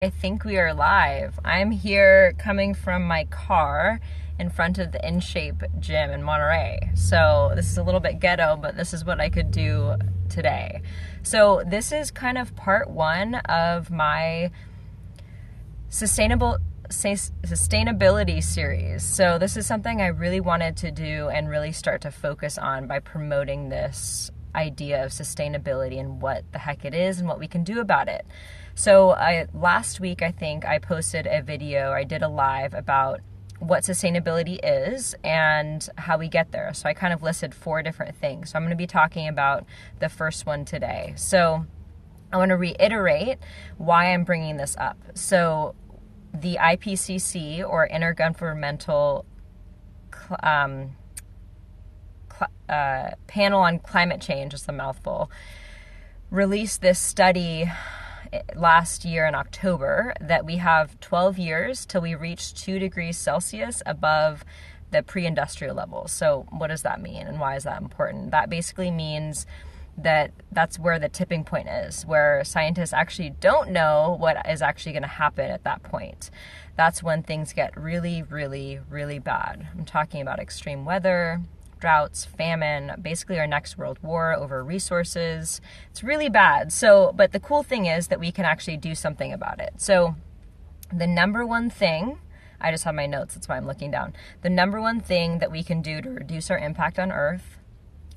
I think we are live. I'm here coming from my car in front of the InShape gym in Monterey. So this is a little bit ghetto, but this is what I could do today. So this is kind of part one of my sustainability series. So this is something I really wanted to do and really start to focus on by promoting this idea of sustainability and what the heck it is and what we can do about it. So last week, I think I posted a video, I did a live about what sustainability is and how we get there. So I kind of listed 4 different things. So I'm going to be talking about the first one today. So I want to reiterate why I'm bringing this up. So the IPCC, or Intergovernmental Panel on Climate Change, is a mouthful, released this study last year in October that we have 12 years till we reach 2 degrees Celsius above the pre-industrial level. So what does that mean and why is that important? That basically means that that's where the tipping point is, where scientists actually don't know what is actually going to happen at that point. That's when things get really, really, really bad. I'm talking about extreme weather, droughts, famine, basically our next world war over resources. It's really bad. So, but the cool thing is that we can actually do something about it. So the number one thing, I just have my notes, that's why I'm looking down. The number one thing that we can do to reduce our impact on Earth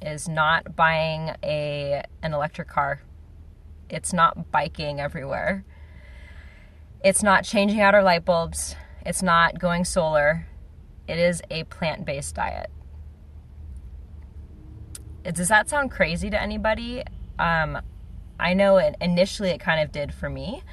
is not buying an electric car. It's not biking everywhere. It's not changing out our light bulbs. It's not going solar. It is a plant-based diet. Does that sound crazy to anybody? I know initially it kind of did for me,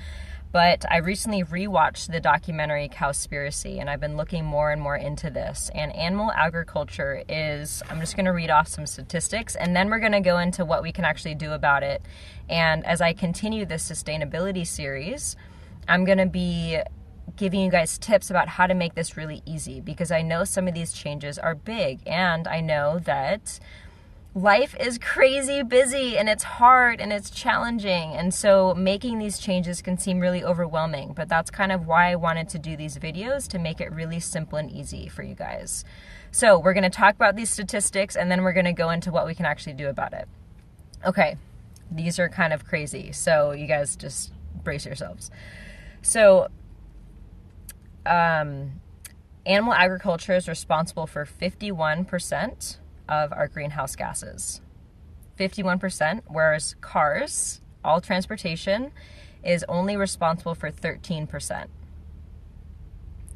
but I recently rewatched the documentary Cowspiracy, and I've been looking more and more into this. And animal agriculture is, I'm just going to read off some statistics, and then we're going to go into what we can actually do about it. And as I continue this sustainability series, I'm going to be giving you guys tips about how to make this really easy, because I know some of these changes are big, and I know that life is crazy busy and it's hard and it's challenging. And so making these changes can seem really overwhelming, but that's kind of why I wanted to do these videos, to make it really simple and easy for you guys. So we're going to talk about these statistics and then we're going to go into what we can actually do about it. Okay, these are kind of crazy, so you guys just brace yourselves. So animal agriculture is responsible for 51% of our greenhouse gases. 51%, whereas cars, all transportation, is only responsible for 13%.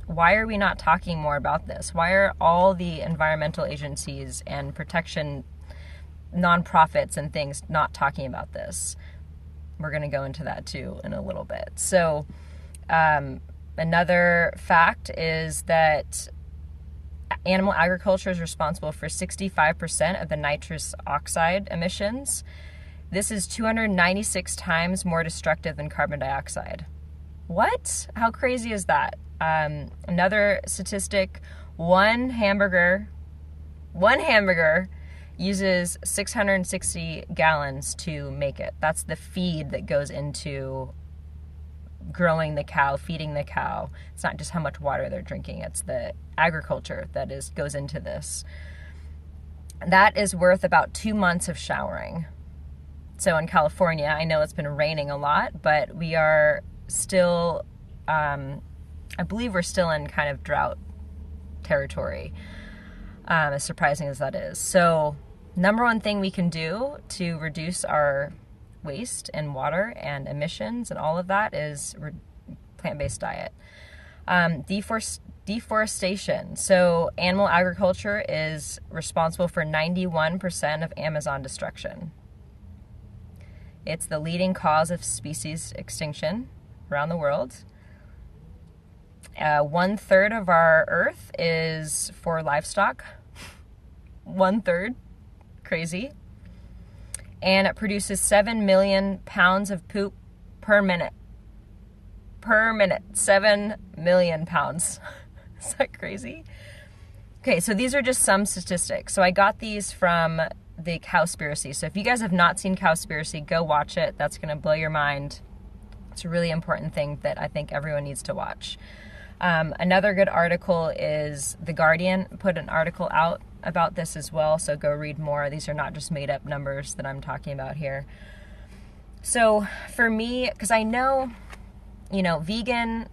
Why are we not talking more about this? Why are all the environmental agencies and protection nonprofits and things not talking about this? We're going to go into that too in a little bit. So another fact is that animal agriculture is responsible for 65% of the nitrous oxide emissions. This is 296 times more destructive than carbon dioxide. What? How crazy is that? Another statistic, one hamburger uses 660 gallons to make it. That's the feed that goes into growing the cow, feeding the cow. It's not just how much water they're drinking, it's the agriculture that goes into this. That is worth about 2 months of showering. So in California, I know it's been raining a lot, but we are still, I believe we're still in kind of drought territory, as surprising as that is. So number one thing we can do to reduce our waste and water and emissions and all of that is plant-based diet. Deforestation. So animal agriculture is responsible for 91% of Amazon destruction. It's the leading cause of species extinction around the world. 1/3 of our earth is for livestock. 1/3. Crazy. And it produces 7 million pounds of poop per minute. 7 million pounds. Is that crazy? Okay, so these are just some statistics. So I got these from the Cowspiracy. So if you guys have not seen Cowspiracy, go watch it. That's going to blow your mind. It's a really important thing that I think everyone needs to watch. Another good article is The Guardian put an article out about this as well, so go read more. These are not just made up numbers that I'm talking about here. So for me, because I know, vegan,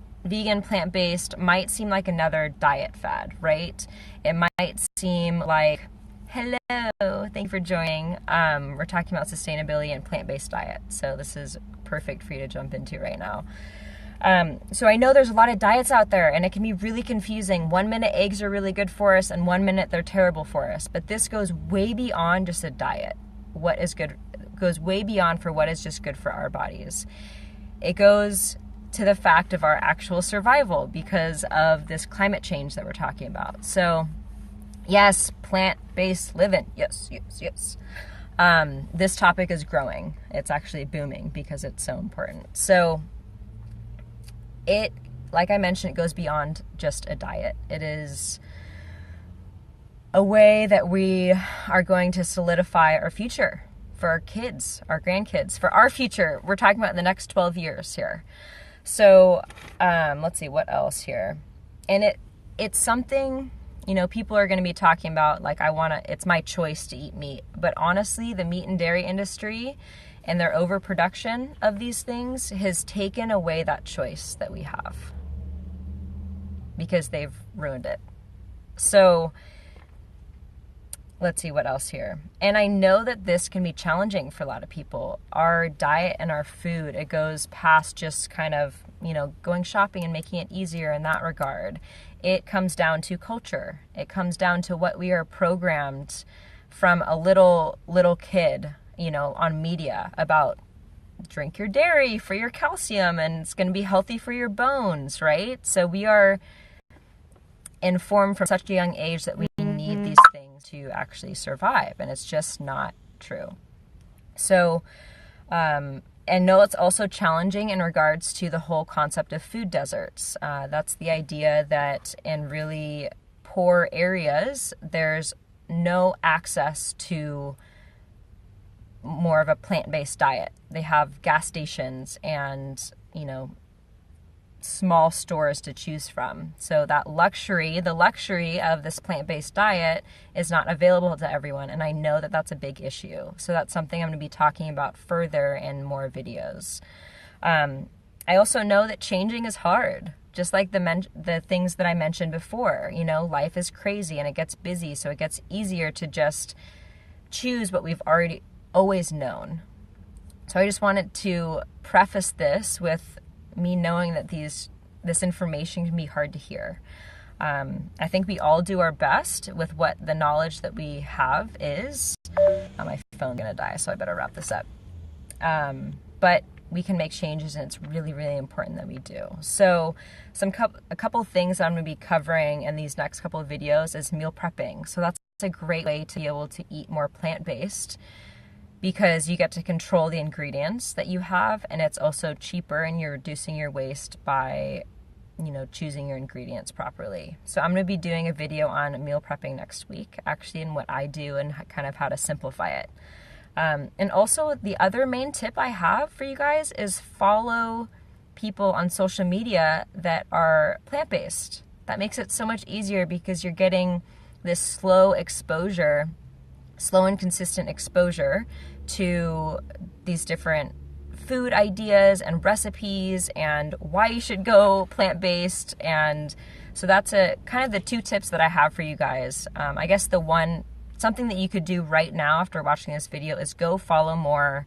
plant-based might seem like another diet fad, right? It might seem like, hello, thank you for joining. We're talking about sustainability and plant-based diet, so this is perfect for you to jump into right now. So I know there's a lot of diets out there, and it can be really confusing. 1 minute eggs are really good for us, and 1 minute they're terrible for us. But this goes way beyond just a diet. What is good goes way beyond for what is just good for our bodies. It goes to the fact of our actual survival because of this climate change that we're talking about. So yes, plant-based living. Yes. This topic is growing. It's actually booming because it's so important. So it, like I mentioned, it goes beyond just a diet. It is a way that we are going to solidify our future for our kids, our grandkids, for our future. We're talking about the next 12 years here. So let's see what else here. And it's something, people are going to be talking about, like, it's my choice to eat meat. But honestly, the meat and dairy industry and their overproduction of these things has taken away that choice that we have because they've ruined it. So let's see what else here. And I know that this can be challenging for a lot of people. Our diet and our food, it goes past just kind of, going shopping and making it easier in that regard. It comes down to culture. It comes down to what we are programmed from a little kid, on media about drink your dairy for your calcium and it's going to be healthy for your bones, right? So we are informed from such a young age that we need these things to actually survive, and it's just not true. So, and no, it's also challenging in regards to the whole concept of food deserts. That's the idea that in really poor areas, there's no access to more of a plant-based diet. They have gas stations and, small stores to choose from. So that the luxury of this plant-based diet is not available to everyone. And I know that that's a big issue. So that's something I'm going to be talking about further in more videos. I also know that changing is hard. Just like the things that I mentioned before, life is crazy and it gets busy. So it gets easier to just choose what we've always known. So I just wanted to preface this with me knowing that this information can be hard to hear. I think we all do our best with what the knowledge that we have is. My phone's gonna die, so I better wrap this up. But we can make changes, and it's really, really important that we do. So a couple things I'm gonna be covering in these next couple of videos is meal prepping. So that's a great way to be able to eat more plant-based, because you get to control the ingredients that you have, and it's also cheaper, and you're reducing your waste by, choosing your ingredients properly. So I'm going to be doing a video on meal prepping next week, actually, and what I do and kind of how to simplify it. And also the other main tip I have for you guys is follow people on social media that are plant-based. That makes it so much easier because you're getting this slow and consistent exposure to these different food ideas and recipes and why you should go plant-based. And so that's kind of the two tips that I have for you guys. I guess something that you could do right now after watching this video is go follow more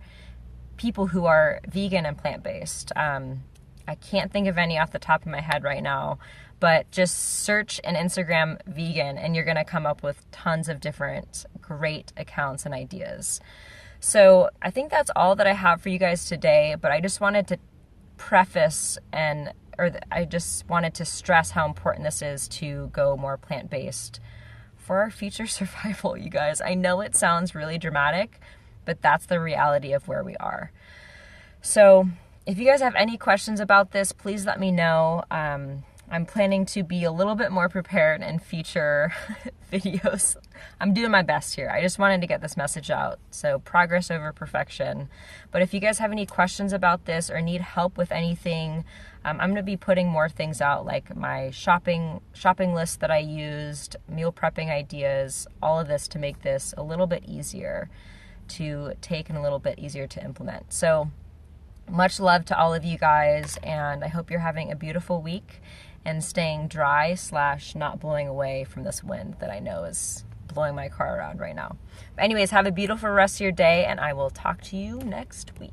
people who are vegan and plant-based. I can't think of any off the top of my head right now, but just search an Instagram vegan and you're going to come up with tons of different great accounts and ideas. So I think that's all that I have for you guys today, but I just wanted to preface I just wanted to stress how important this is to go more plant-based for our future survival, you guys. I know it sounds really dramatic, but that's the reality of where we are. So if you guys have any questions about this, please let me know. I'm planning to be a little bit more prepared in future videos. I'm doing my best here. I just wanted to get this message out. So progress over perfection. But if you guys have any questions about this or need help with anything, I'm going to be putting more things out, like my shopping list that I used, meal prepping ideas, all of this to make this a little bit easier to take and a little bit easier to implement. So much love to all of you guys, and I hope you're having a beautiful week and staying dry / not blowing away from this wind that I know is blowing my car around right now. But anyways, have a beautiful rest of your day, and I will talk to you next week.